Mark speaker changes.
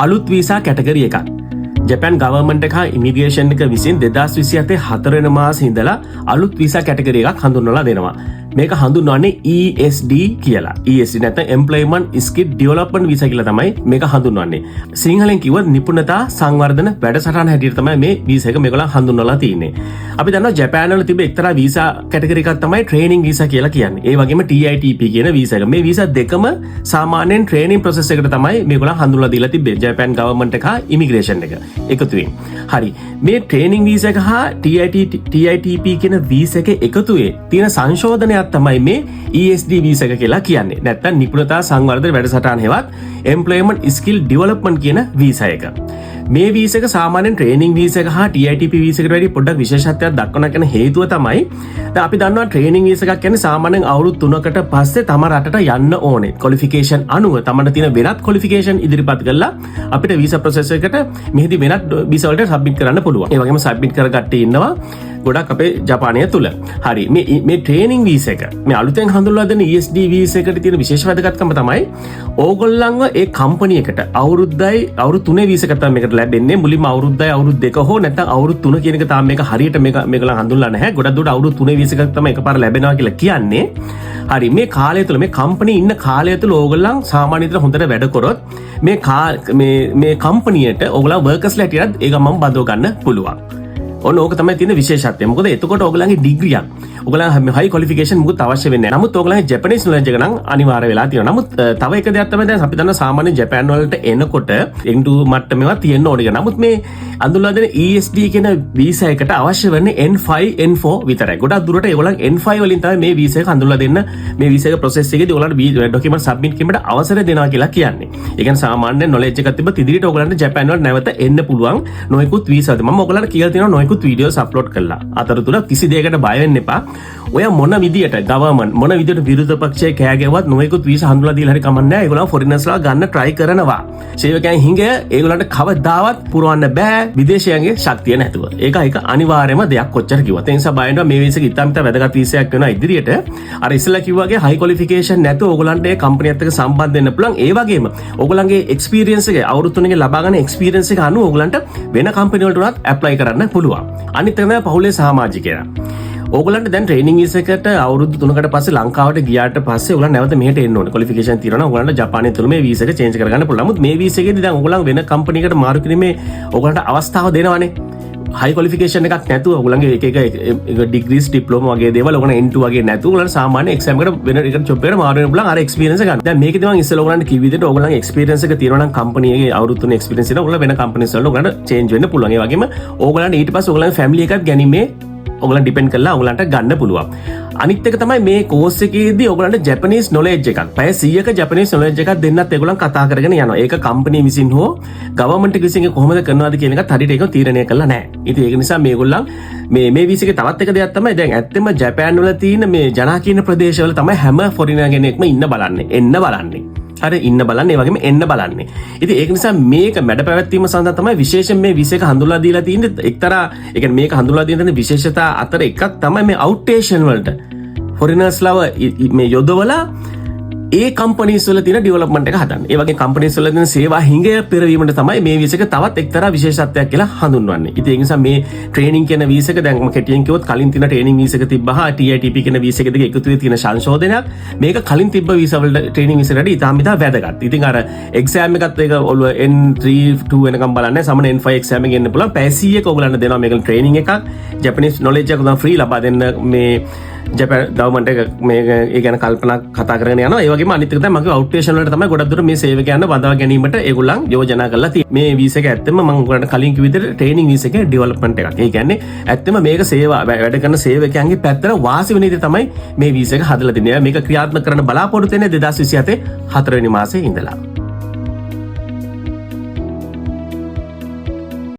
Speaker 1: අලුත් visa category එකක්. ජපන් government එක හා ඉමිග්‍රේෂන් එක විසින් 2027 4 වෙනි මාසේ ඉඳලා අලුත් වීසා කැටගරි එකක් හඳුන්වලා දෙනවා. මේක හඳුන්වන්නේ ESD කියලා. ESD නැත්නම් Employment Skill Development Visa කියලා තමයි මේක හඳුන්වන්නේ. සිංහලෙන් කිව්වොත් නිපුණතා සංවර්ධන වැඩසටහන හැටියට තමයි මේ වීසා එක මේගොල්ලන් හඳුන්වලා තියෙන්නේ. අපි දන්නවා ජපාන් වල තිබෙ එක්තරා වීසා කැටගරි එකක් තමයි ට්‍රේනින් වීසා කියලා කියන්නේ. ඒ වගේම TITP කියන වීසා එක. මේ වීසා දෙකම සාමාන්‍යයෙන් ට්‍රේනින් ප්‍රොසෙස් එකට තමයි මේගොල්ලන් හඳුන්වලා දීලා තිබෙන්නේ. ජපාන් ගවර්න්මන්ට් එක හා ඉමිග්‍රේෂන් එක එකතුවෙන්. හරි. මේ ට්‍රේනින් වීසා එක හා TITP කියන වීසා එක එකතුවේ තියෙන සංශෝධනයක් තමයි මේ ESD වීසා එක කියලා කියන්නේ. නැත්නම් නිපුණතා සංවර්ධන වැඩසටහන හෙවත් Employment Skill Development කියන වීසා එක. මේ වීසා එක සාමාන්‍යයෙන් ට්‍රේනින් වීසා එක හා TITP වීසා එකට වඩා පොඩ්ඩක් විශේෂත්වයක් දක්වන කියන හේතුව තමයි දැන් අපි දන්නවා ට්‍රේනින් වීසා එකක් කියන්නේ සාමාන්‍යයෙන් අවුරුදු 3කට පස්සේ තම රටට යන්න ඕනේ. ක්වොලිෆිකේෂන් අනුව තමන්ට තියෙන වෙනත් ක්වොලිෆිකේෂන් ඉදිරිපත් කරලා අපිට වීසා ප්‍රොසෙස් එකට මෙහිදී වෙනත් වීසා වලට සබ්මිට් කරන්න පුළුවන්. ඒ වගේම සබ්මිට් කර කට්ටිය ඉන්නවා ගොඩක් අපේ ජපානය තුල. හරි. මේ ට්‍රේනින් වීසා එක මේ අලුතෙන් හඳුන්වලා දෙන ESD වීසා එකට තියෙන විශේෂ වැදගත්කම තමයි ඕගොල්ලන්ව ඒ කම්පැනි එකට අවුරුදු 3 වීසා එකක් තමයි මේකට ලැබෙන්නේ. මුලින්ම අවුරුද්දයි අවුරුදු 2 හෝ නැත්නම් අවුරුදු 3 කියන එක තාම මේක හරියට මේගොල්ලන් හඳුන්වලා නැහැ. ගොඩක් දුරට අවුරුදු 3 වීසා එකක් තමයි එකපාර ලැබෙනවා කියලා කියන්නේ. හරි. මේ කාලය තුල මේ කම්පැනි ඉන්න කාලය තුල ඕගොල්ලන් සාමාන්‍ය විදිහට හොඳට වැඩ කරොත් මේ කම්පැනියට ඕගොල්ලන් වර්කර්ස්ලා හැටියට ඒ ගමන් බඳව ගන්න පුළුවන්. ඔන්න ඕක තමයි තියෙන විශේෂත්වය. මොකද එතකොට ඕගොල්ලන්ගේ ඩිග්‍රියක් ඔයගොල්ලන් හයි ක්වොලිෆිකේෂන් මුකුත් අවශ්‍ය වෙන්නේ නැහැ. නමුත් ඔයගොල්ලන්ගේ ජපනීස් නොලෙජ් එක නම් අනිවාර්ය වෙලා තියෙනවා. නමුත් තව එක දෙයක් තමයි දැන් අපි දන්න සාමාන්‍ය ජපාන් වලට එනකොට N2 මට්ටමේවා තියෙන්න ඕනේ. නමුත් මේ අඳුල්ලා දෙන ESD කියන වීසා එකට අවශ්‍ය වෙන්නේ N5 N4 විතරයි. ගොඩක් දුරට ඒගොල්ලන් N5 වලින් තමයි මේ වීසා එක අඳුල්ලා දෙන්න මේ වීසා එක ප්‍රොසෙස් එකේදී ඔයගොල්ලන්ට ඩොකියුමන්ට් සබ්මිට් කිරීමට අවසර දෙනවා කියලා කියන්නේ. ඒ කියන්නේ සාමාන්‍ය නොලෙජ් එකක් තිබ්බත් ඉදිරියට ඔයගොල්ලන්ට ජපාන් වලට නැවත එන්න පුළුවන් නොයෙකුත් වීසාද. මම ඔයගොල්ලන්ට කියලා තියෙනවා නොයෙකුත් වීඩියෝස් අප්ලෝඩ් කරලා. අතරතුර කිසි දෙයකට බය වෙන්න එපා. ඔය මොන විදියට ගවර්න්මන්ට් මොන විදියට විරුද්ධ පක්ෂයේ කෑ ගැව්වත් නොයෙකුත් වීසා හඳුන්වලා දීලා හරි කමක් නැහැ. ඒගොල්ලෝ ෆොරිනර්ස්ලා ගන්න try කරනවා. සේවකයන් හිඟ ඒගොල්ලන්ට කවදාවත් පුරවන්න බෑ විදේශයන්ගේ ශක්තිය නැතුව. ඒක අනිවාර්යම දෙයක් කොච්චර කිව්වත්. ඒ නිසා බය වෙනවා මේ වීසා එක ඉතාම වැදගත් වීසාවක් වෙනවා ඉදිරියට. අර ඉස්සෙල්ලා කිව්වාගේ හයි ක්වොලිෆිකේෂන් නැතුව ඕගොල්ලන්ට ඒ කම්පැනියත් එක්ක සම්බන්ධ වෙන්න පුළුවන්. ඒ වගේම ඕගොල්ලන්ගේ එක්ස්පීරියන්ස් එක අවුරුදු 3 ලබා ගන්න එක්ස්පීරියන්ස් එක අනුව ඕගොල්ලන්ට වෙන කම්පැනි වලට උනත් ඇප්ලයි කරන්න පුළුවන්. අනිත් එක තමයි පහුලේ සමාජිකයලා. ඕගොල්ලන්ට දැන් ට්‍රේනින් වීසා එකට අවුරුදු 3කට පස්සේ ලංකාවට ගියාට පස්සේ ඕගොල්ලන් නැවත මෙහෙට එන්න ඕනේ. ක්වොලිෆිකේෂන් තියෙනවා නම් ඕගොල්ලන්ට ජපානයේ තුල මේ වීසා එක චේන්ජ් කරගන්න පුළුවන්. නමුත් මේ වීසා එකේදී දැන් ඕගොල්ලන් වෙන කම්පැනි එකකට මාරු කිරීමේ ඕගොල්ලන්ට අවස්ථාව දෙනවනේ. හයි ක්වොලිෆිකේෂන් එකක් නැතුව ඕගොල්ලන්ගේ එක ඩිග්‍රීස් ඩිප්ලෝමා වගේ දේවල් ඕගොල්ලන් N2 වගේ නැතුව ඕගොල්ලන් සාමාන්‍ය එක්සෑම් එකට වෙන එකට ජොබ් එකට මාරු වෙන්න පුළුවන් අර එක්ස්පීරියන්ස් එක ගන්න. දැන් මේකදී මම ඉස්සෙල්ලා ඕගොල්ලන්ට කිව්ව විදිහට ඕගොල්ලන්ගේ එක්ස්පීරියන්ස් එක තියෙනවා නම් කම්පැනි එකේ අවුරුදු 3 එක්ස්පීරියන්ස් එක ඕගොල්ලන් වෙන කම්පැනිස් වලට ඕගොල්ලන්ට චේන්ජ් වෙන්න පුළුවන්. ඒ වගේම ඕගොල්ලන්ට ඊට පස්සේ ඕගොල්ලන්ගේ ෆැමිලි එකත් ගැනීමේ ඔයගොල්ලන් ඩිපෙන්ඩ් කරලා ඔයගොල්ලන්ට ගන්න පුළුවන්. අනිත් එක තමයි මේ කෝස් එකේදී ඔයගොල්ලන්ට ජපනීස් නොලෙජ් එකක් පැය 100ක ජපනීස් නොලෙජ් එකක් දෙන්නත් ඒගොල්ලන් කතා කරගෙන යනවා. ඒක කම්පැනි විසින් හෝ ගවර්න්මන්ට් එක විසින් කොහොමද කරනවද කියන එකත් හරියට ඒක තීරණය කරලා නැහැ. ඉතින් ඒක නිසා මේගොල්ලන් මේ වීසා එකේ තවත් එක දෙයක් තමයි දැන් ඇත්තම ජපාන් වල තියෙන මේ ජනාකීර්ණ ප්‍රදේශවල තමයි හැම ෆොරිනර් කෙනෙක්ම එන්න බලන්නේ. හරි ඉන්න බලන්නේ ඒ වගේම එන්න බලන්නේ. ඉතින් ඒක නිසා මේක මැඩ පැවැත්වීම සඳහා තමයි විශේෂයෙන් මේ වීසා එක හඳුන්වලා දීලා තියෙන්නේ. එක්තරා ඒ කියන්නේ මේක හඳුන්වලා දෙන විශේෂතා අතර එකක් තමයි මේ අවුට්ස්ටේෂන් වලට ෆොරිනර්ස්ලාව මේ යොදවලා ඒ කම්පැනිස් වල තියෙන ඩෙවලොප්මන්ට් එක හදන්න. ඒ වගේ කම්පැනිස් වල තියෙන සේවා හිඟය පෙරවීමට තමයි මේ වීසා එක තවත් එක්තරා විශේෂත්වයක් කියලා හඳුන්වන්නේ. ඉතින් ඒ නිසා මේ ට්‍රේනින් කියන වීසා එක දැන් මම කෙටියෙන් කිව්වොත් කලින් තියෙන ට්‍රේනින් වීසා එක තිබ්බහා TITP කියන වීසා එක දෙක එකතු වෙලා තියෙන සංශෝධනයක්. මේක කලින් තිබ්බ වීසා වල ට්‍රේනින් වීසා වලට ඉතාම වැදගත්. ඉතින් අර එක්සෑම් එකත් ඒක ඔළුව N3 2 වෙනකම් බලන්නේ සමන N5 එක්සෑම් එකෙන් එන්න පුළුවන්. පැය 100ක ඔයගොල්ලන්ට දෙනවා මේක ට්‍රේනින් එකක්. ජපනීස් නොලෙජ් එක උදා ෆ්‍රී ලබා දෙන්න මේ ජපාන් ගවර්න්මන්ට් එක මේ ඒ ගැන කල්පනා කතා කරගෙන යනවා. ඒ වගේම අනිත් එක තමයි මගේ අවුට්ස්ටේෂන් වලට තමයි ගොඩක් දුර මේ සේවකයන්ව බඳවා ගැනීමට ඒගොල්ලන් යෝජනා කරලා තියෙන්නේ. මේ වීසා එක ඇත්තම මම ඔයගොල්ලන්ට කලින් කිව්ව විදිහට ට්‍රේනින් වීසා එකේ ඩෙවලොප්මන්ට් එකක්. ඒ කියන්නේ ඇත්තම මේක සේවා වැඩ කරන සේවකයන්ගේ පැත්තට වාසි වෙන විදිහට තමයි මේ වීසා එක හදලා තින්නේ. මේක ක්‍රියාත්මක කරන්න බලාපොරොත්තු වෙන්නේ 2027 4 වෙනි මාසේ ඉඳලා.